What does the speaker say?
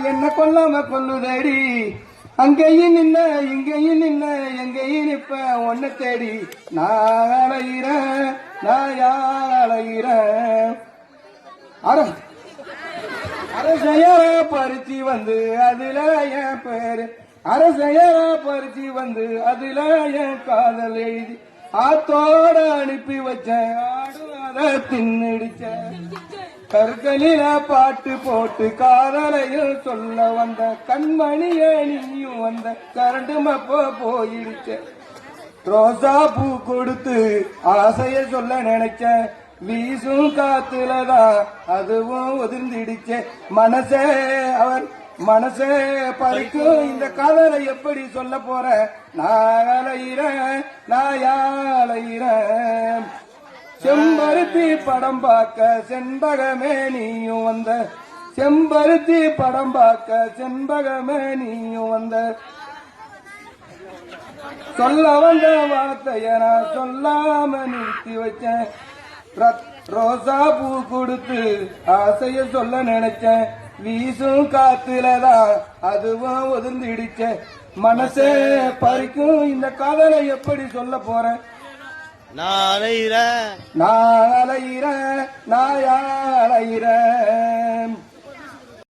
என்ன கொல்லாம கொல்லுதடி அங்கேயும் நின்ன இங்கேயும் நின்ன எங்கேயும் நிப்ப ஒன்ன தேடி நான் அலைகிறேன் நான் அலைகிறேன் அரசைய பறிச்சு வந்து அதுல என் பேரு அரசைய பறிச்சு வந்து அதுல என் காதல் எழுதி ஆத்தோட அனுப்பி வச்சேன் ஆடு அத தின்னுடிச்ச கற்களில பாட்டு போட்டு காதலையில் சொல்ல வந்த கண்மணியே நீயும் வந்த கரண்டு மப்போ போயிடுச்ச ரோசா பூ கொடுத்து ஆசைய சொல்ல நினைச்ச வீசும் காத்துலதான் அதுவும் உதிர்ந்திடுச்ச மனசே அவர் மனசே பறிக்கும் இந்த காதலை எப்படி சொல்ல போற நான் அலைகிறேன் நான் அலைகிறேன் செம்பருத்தி படம் பார்க்க செண்பகமே நீயும் வந்த செம்பருத்தி படம் பார்க்க செண்பகமே நீயும் வந்த சொல்ல வந்த வார்த்தைய நான் சொல்லாம நிறுத்தி வச்சேன் ரோசா பூ கொடுத்து ஆசைய சொல்ல நினைச்சேன் வீசும் காத்துலதான் அதுவும் உதிர்ந்திடுச்ச மனசே பறிக்கும் இந்த காதலை எப்படி சொல்ல போறேன் நான் அலைகிறேன் நான் அலைகிறேன் நான் அலைகிறேன்